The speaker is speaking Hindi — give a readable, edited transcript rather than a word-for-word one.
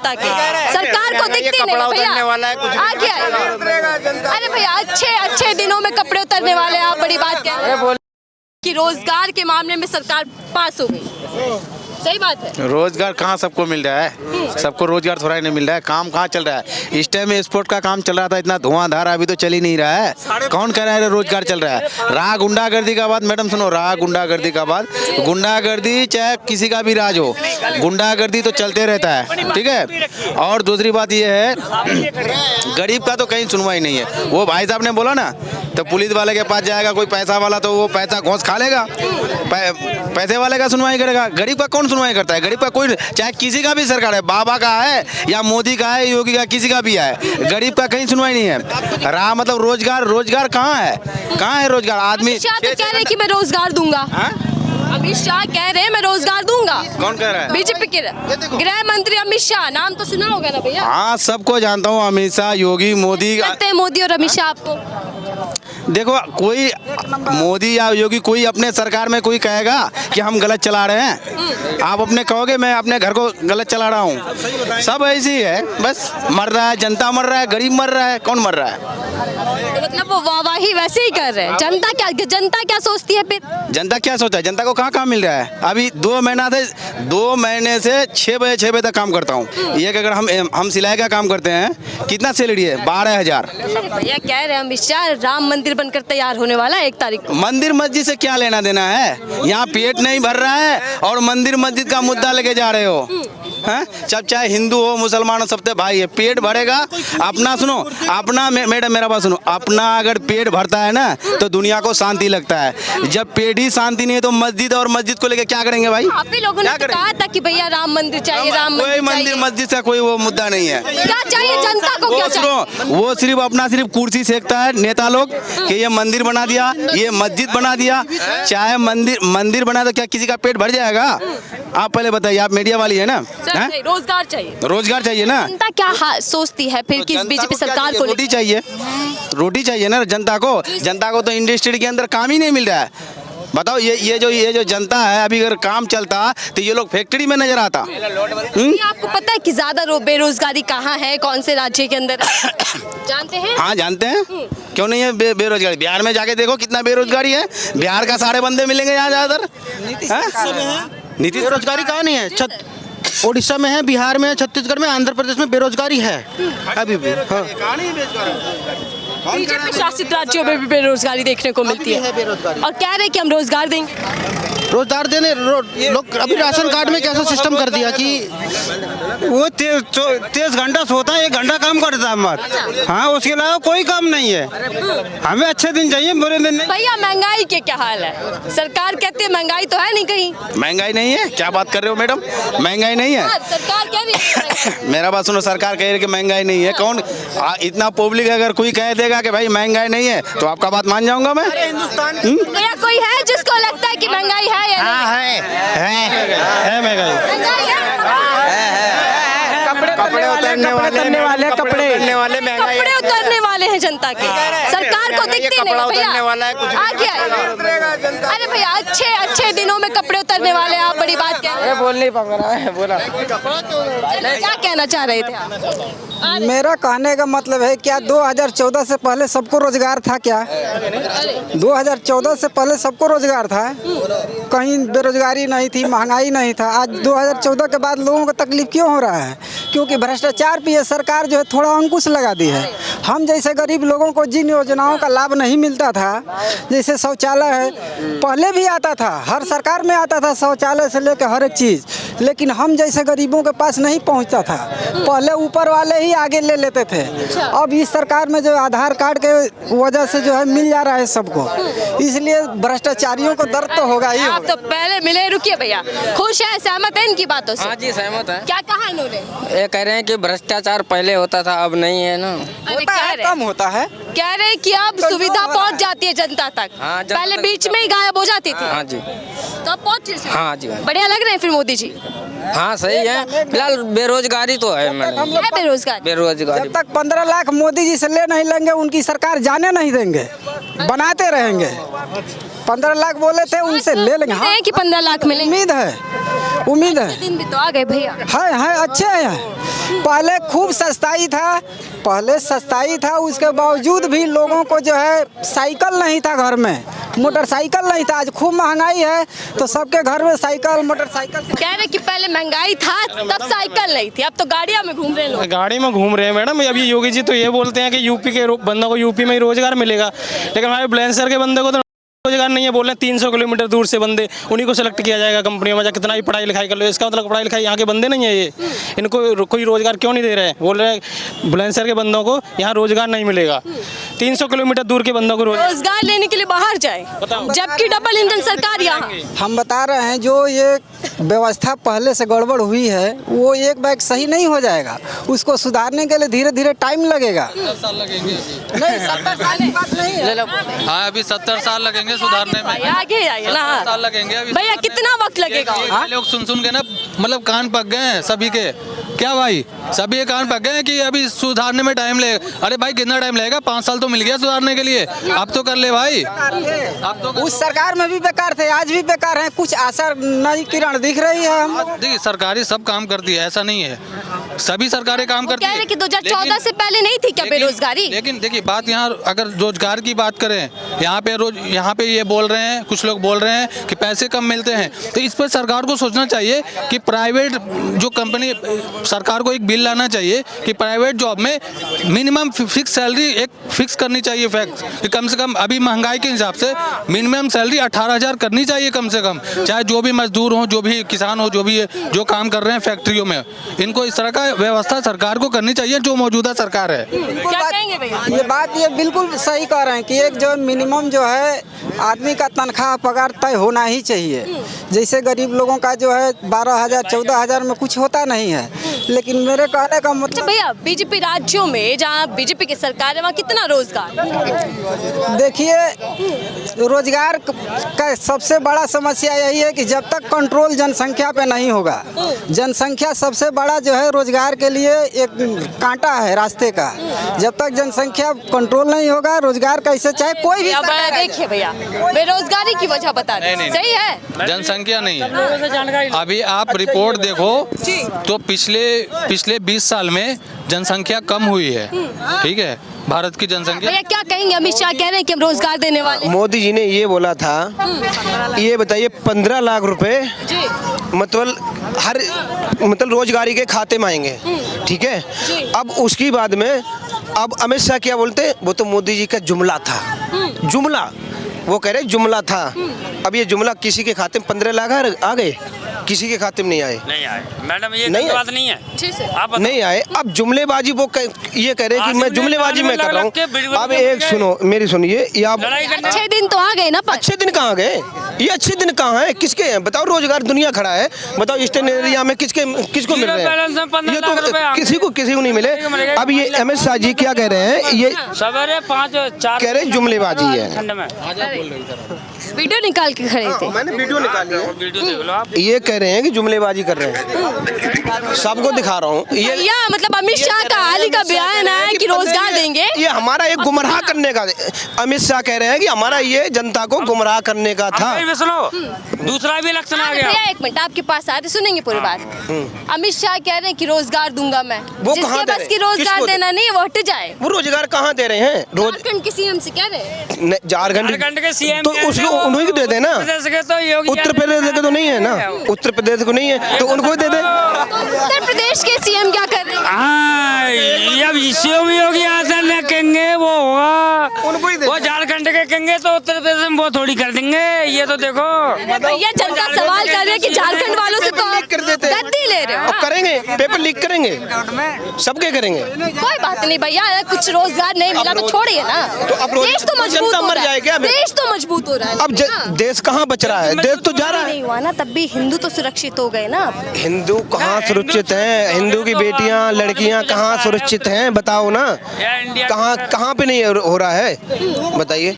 जनता के, सरकार को दिखती नहीं भैया। आ गया अरे भैया अच्छे दिनों में कपड़े उतरने वाले, आप बड़ी बात कह रहे हैं कि रोजगार के मामले में सरकार पास हो गई। सही बात है। रोजगार कहाँ सबको मिल रहा है? सबको रोजगार थोड़ा ही नहीं मिल रहा है। काम कहाँ चल रहा है? इस टाइम में एक्सपोर्ट का काम चल रहा था, इतना धुआंधार, अभी तो चल ही नहीं रहा है। कौन कह रहा है रोजगार चल रहा है? राह गुंडागर्दी का बाद, मैडम सुनो, राह गुंडागर्दी का बाद, गुंडागर्दी चाहे किसी का भी राज हो, गुंडागर्दी तो चलते रहता है, ठीक है। और दूसरी बात ये है, गरीब का तो कहीं सुनवाई नहीं है। वो भाई साहब ने बोला ना, तो पुलिस वाले के पास जाएगा कोई पैसा वाला, तो वो पैसा घोंस खा लेगा, पैसे वाले का सुनवाई करेगा। गरीब का कौन सुनवाई करता है? गरीब का कोई, चाहे किसी का भी सरकार है, बाबा का है या मोदी का है, योगी का, किसी का भी है, गरीब का कहीं सुनवाई नहीं है। रहा मतलब रोजगार कहाँ है? कहाँ है रोजगार? आदमी अमित शाह तो कह रहे हैं कि मैं रोजगार दूंगा। अमित शाह कह रहे हैं मैं रोजगार दूंगा। कौन कह रहा है? बीजेपी के गृह मंत्री अमित शाह, नाम तो सुना होगा ना भैया? हाँ, सबको जानता हूँ, अमित शाह, योगी, मोदी। लगते हैं मोदी और अमित शाह आपको? देखो, कोई मोदी या योगी कोई अपने सरकार में कोई कहेगा कि हम गलत चला रहे हैं? आप अपने कहोगे मैं अपने घर को गलत चला रहा हूँ? सब ऐसे ही है, बस मर रहा है, जनता मर रहा है, गरीब मर रहा है, कौन मर रहा है? तो मतलब वो वाहवाही वैसे ही कर रहे हैं। जनता क्या सोचती है फिर? जनता क्या सोचता है? जनता को कहाँ काम मिल रहा है? अभी 2 महीने से 6 बजे तक काम करता हूँ। ये अगर हम सिलाई का काम करते हैं, कितना सैलरी है? 12,000। भैया कह रहे हैं अमित शाह राम मंदिर बनकर तैयार होने वाला है 1 तारीख को। मंदिर मस्जिद से क्या लेना देना है? यहाँ पेट नहीं भर रहा है और मंदिर मस्जिद का मुद्दा लेके जा रहे हो, हैं? जब चाहे हिंदू हो मुसलमान हो, सबसे भाई है। पेट भरेगा अपना, सुनो अपना, मैडम मेरा बात सुनो, अपना अगर पेट भरता है ना तो दुनिया को शांति लगता है। जब पेट ही शांति नहीं है तो मस्जिद और मस्जिद को लेके क्या करेंगे भाई? आप ही लोगों ने तो कहा था कि भैया राम मंदिर चाहिए, राम कोई मंदिर मस्जिद से कोई वो मुद्दा नहीं है। क्या चाहिए जनता को? क्या चाहिए? वो सिर्फ अपना कुर्सी सेकता है नेता लोग कि ये मंदिर बना दिया, ये मस्जिद बना दिया। चाहे मंदिर बना तो क्या किसी का पेट भर जाएगा? आप पहले बताइए, आप मीडिया वाली है ना? रोजगार चाहिए, रोजगार चाहिए ना? जनता क्या सोचती है फिर कि बीजेपी सरकार को? रोटी चाहिए, रोटी चाहिए ना जनता को। जनता को तो इंडस्ट्री के अंदर काम ही नहीं मिल रहा है। बताओ, ये जो जनता है, अभी अगर काम चलता तो ये लोग फैक्ट्री में नजर आता। आपको पता है कि ज्यादा बेरोजगारी कहाँ है, कौन से राज्य के अंदर? जानते हैं? हाँ जानते हैं, क्यों नहीं है बेरोजगारी? बिहार में जाके देखो कितना बेरोजगारी है। बिहार का सारे बंदे मिलेंगे यहाँ ज्यादातर। नीतीश बेरोजगारी कहाँ नहीं है? उड़ीसा में है, बिहार में है, छत्तीसगढ़ में, आंध्र प्रदेश में बेरोजगारी है अभी भी। बीजेपी शासित राज्यों में भी बेरोजगारी देखने को मिलती है और कह रहे हैं कि हम रोजगार देंगे। रोजगार देने लोग अभी राशन कार्ड में कैसा सिस्टम कर दिया कि वो 23 घंटा सोता है, 1 घंटा काम करता है मत। हाँ, उसके अलावा कोई काम नहीं है। हमें अच्छे दिन चाहिए, बुरे दिन नहीं। भैया महंगाई के क्या हाल है? सरकार कहती है महंगाई तो है नहीं कहीं। महंगाई नहीं है? क्या बात कर रहे हो मैडम? महंगाई नहीं है? सरकार कह रही है। मेरा बात सुनो, सरकार कह रही है कि महंगाई नहीं है। कौन इतना पब्लिक अगर कोई कह देगा कि भाई महंगाई नहीं है तो आपका बात मान जाऊंगा मैं। भैया कोई है जिसको लगता है कि महंगाई है या नहीं? है महंगाई। कपड़े उतरने वाले हैं जनता के, सरकार को दिखती नहीं भैया। आ गया अरे भैया अच्छे दिनों में कपड़े उतरने वाले, आप बड़ी बात कह रहे हैं। बोल नहीं पा रहा है, बोला। क्या कहना चाह रहे थे आप? मेरा कहने का मतलब है क्या 2014 से पहले सबको रोजगार था क्या? 2014 से पहले सबको रोजगार था, कहीं बेरोजगारी नहीं थी, महंगाई नहीं था। आज 2014 के बाद लोगों को तकलीफ क्यों हो रहा है? क्योंकि भ्रष्टाचार पे ये सरकार जो है थोड़ा अंकुश लगा दी है। हम जैसे गरीब लोगों को जिन योजनाओं का लाभ नहीं मिलता था, जैसे शौचालय है, पहले भी आता था, हर सरकार में आता था शौचालय से लेकर हर एक चीज़, लेकिन हम जैसे गरीबों के पास नहीं पहुंचता था। पहले ऊपर वाले ही आगे ले लेते थे। अब इस सरकार में जो आधार कार्ड के वजह से जो है मिल जा रहा है सबको, इसलिए भ्रष्टाचारियों को दर्द तो होगा ही। आप तो पहले मिले, रुकिए भैया, खुश है, सहमत है इनकी बातों से? हाँ जी, सहमत है। क्या कहा इन्होंने? ये कह रहे हैं कि भ्रष्टाचार पहले होता था, अब नहीं है ना। कम होता है। कह रहे हैं कि अब सुविधा पहुंच जाती है जनता तक। हाँ, जनता पहले तक बीच में ही गायब हो जाती थी। हाँ जी, तो अब पहुंचे। हाँ जी, बढ़िया लग रहे हैं फिर मोदी जी। हाँ सही है। फिलहाल बेरोजगारी तो है मैडम, है बेरोजगारी। जब तक 15 लाख मोदी जी से ले नहीं लेंगे, उनकी सरकार जाने नहीं देंगे, बनाते रहेंगे। 15 लाख बोले थे, उनसे ले लेंगे। हाँ, है कि 15 लाख मिलेंगे? उम्मीद है। दिन भी तो आ गए भैया। है अच्छे हैं। पहले खूब सस्ताई था, उसके बावजूद भी लोगों को जो है साइकिल नहीं था घर में, मोटरसाइकिल नहीं था। आज खूब महंगाई है तो सबके घर में साइकिल मोटरसाइकिल। कह रहे कि पहले महंगाई था तब साइकिल नहीं थी, अब तो गाड़ियां में घूम रहे हैं लोग। गाड़ी में घूम रहे हैं मैडम। अभी योगी जी तो ये बोलते हैं कि यूपी के बंदों को यूपी में ही रोजगार मिलेगा, लेकिन हमारे बुलंदशहर के बंदे को तो रोजगार नहीं है। बोल रहे हैं 300 किलोमीटर दूर से बंदे, उन्हीं को सेलेक्ट किया जाएगा कंपनियों में, चाहे कितना भी पढ़ाई लिखाई कर लो। इसका मतलब पढ़ाई लिखाई यहाँ के बंदे नहीं है, ये इनको कोई रोजगार क्यों नहीं दे रहे हैं? बोल रहे हैं बुलंदशहर के बंदों को यहाँ रोजगार नहीं मिलेगा, 300 किलोमीटर दूर के बंदों को रोजगार लेने के लिए बाहर जाए, जबकि डबल इंजन सरकार यहाँ। हम बता रहे हैं जो ये व्यवस्था पहले से गड़बड़ हुई है वो एक बैग सही नहीं हो जाएगा, उसको सुधारने के लिए धीरे धीरे टाइम लगेगा। 70 साल लगेंगे अभी। नहीं, 70 साल की बात नहीं है। हाँ, अभी 70 साल लगेंगे सुधारने में। आगे जाइए ना। 70 साल लगेंगे अभी। भैया कितना वक्त लगेगा? ये लोग सुन के ना मतलब कान पक गए हैं सभी के। क्या भाई, सभी ये कान पक गए हैं कि अभी सुधारने में टाइम लगेगा। अरे भाई कितना टाइम लगेगा? 5 साल तो मिल गया सुधारने के लिए, अब तो कर ले भाई। अब तो उस सरकार में भी बेकार थे, आज भी बेकार हैं। कुछ आशा नई किरण दिख रही है। हम देखिए सरकारी सब काम करती है, ऐसा नहीं है, सभी सरकारें काम करती कह है। रहे कि 2014 से पहले नहीं थी क्या बेरोजगारी? लेकिन देखिए बात यहाँ अगर रोजगार की बात करें, यहाँ पे ये बोल रहे हैं, कुछ लोग बोल रहे हैं कि पैसे कम मिलते हैं, तो इस पर सरकार को सोचना चाहिए कि प्राइवेट जो कंपनी, सरकार को एक बिल लाना चाहिए कि प्राइवेट जॉब में मिनिमम फिक्स सैलरी एक फिक्स करनी चाहिए। फैक्ट कि कम से कम अभी महंगाई के हिसाब से मिनिमम सैलरी 18,000 करनी चाहिए कम से कम। चाहे जो भी मजदूर हो, जो भी किसान हो, जो काम कर रहे हैं फैक्ट्रियों में, इनको इस तरह का व्यवस्था सरकार को करनी चाहिए जो मौजूदा सरकार है। क्या कहेंगे भैया? ये बिल्कुल सही कह रहे हैं कि एक जो मिनिमम जो है आदमी का तनख्वाह पगार तय होना ही चाहिए। जैसे गरीब लोगों का जो है 12,000 14,000 में कुछ होता नहीं है। लेकिन मेरे कहने का मतलब भैया बीजेपी राज्यों में जहाँ बीजेपी की सरकार है वहाँ कितना रोजगार? देखिए, रोजगार का सबसे बड़ा समस्या यही है कि जब तक कंट्रोल जनसंख्या पे नहीं होगा, जनसंख्या सबसे बड़ा जो है रोजगार के लिए एक कांटा है रास्ते का। जब तक जनसंख्या कंट्रोल नहीं होगा, रोजगार कैसे चाहे कोई भी। देखिए भैया, बेरोजगारी की वजह बता रहे हैं, सही है, जनसंख्या नहीं है। अभी आप रिपोर्ट देखो तो पिछले 20 साल में जनसंख्या कम हुई है, ठीक है, भारत की जनसंख्या। भैया क्या कहेंगे? अमित शाह कह रहे हैं कि हम रोजगार देने वाले। मोदी जी ने ये बोला था, ये बताइए 15 लाख रुपए मतलब रोजगारी के खाते में आएंगे, ठीक है। अब उसकी बाद में अब अमित शाह क्या बोलते, वो तो मोदी जी का जुमला था, जुमला वो कह रहे जुमला था। अब ये जुमला किसी के खाते में 15 लाख आ गए, किसी के खाते में नहीं आए। मैडम ये नहीं बात नहीं है, आप नहीं आए। अब जुमलेबाजी वो ये कह रहे हैं कि मैं जुमलेबाजी में कर रहा हूँ। अब एक सुनो, मेरी सुनिए, ये आप अच्छे दिन तो आ गए ना। अच्छे दिन कहाँ गए? ये अच्छे दिन कहाँ हैं? किसके हैं बताओ? रोजगार दुनिया खड़ा है, बताओ ईस्टर्न एरिया में किसको मिल रहे हैं? ये तो किसी को नहीं मिले। अब ये अमित शाह जी क्या कह रहे हैं? ये सवेरे 5-4 कह रहे जुमलेबाजी है। वीडियो निकाल के खड़े थे। मैंने वीडियो निकाली है। वीडियो देख लो आप। ये कह रहे हैं कि जुमलेबाजी कर रहे हैं, सबको दिखा रहा हूँ। ये मतलब अमित शाह का हाल ही का बयान है कि रोजगार देंगे। ये हमारा एक गुमराह करने का, अमित शाह कह रहे हैं कि हमारा ये जनता को गुमराह करने का था। दूसरा भी इलेक्शन आ गया। भैया एक मिनट, आपके पास आते सुनेंगे पूरी बात। अमित शाह कह रहे हैं कि रोजगार दूंगा मैं, वो जिसके कहाँ दे बस रहे? की रोजगार किसको देना नहीं है वो हट जाए। वो रोजगार कहाँ दे रहे हैं? झारखंड के सीएम से कह रहे हैं। झारखंड के सीएम तो उसको उन्हीं को दे देना। तो उत्तर प्रदेश के तो नहीं है ना, उत्तर प्रदेश को नहीं है तो उनको दे दे। उत्तर प्रदेश के सीएम क्या कर रहे हैं? हाँ, अब सीएम योगी आदित्यनाथ कहेंगे वो होगा, वो झारखंड के कहेंगे तो उत्तर प्रदेश में वो थोड़ी कर देंगे। ये तो देखो भैया जनता सवाल कर रही है कि झारखंड वालों से तो कर देते हैं। गद्दी ले रहे हो। अब करेंगे, पेपर लीक करेंगे, सबके करेंगे। कोई बात नहीं भैया, कुछ रोजगार नहीं मिला तो छोड़िए ना। तो अब देश तो मजबूत जनता हो मर रहा है, जाएगा। देश तो मजबूत हो रहा है। अब देश कहाँ बच रहा है? देश तो जा रहा है। नहीं हुआ ना, तब भी हिंदू तो सुरक्षित हो गए ना। हिंदू कहाँ सुरक्षित हैं? हिंदू की बेटियां लड़कियां कहाँ सुरक्षित हैं? बताओ ना, कहाँ पे नहीं हो रहा है? बताइए।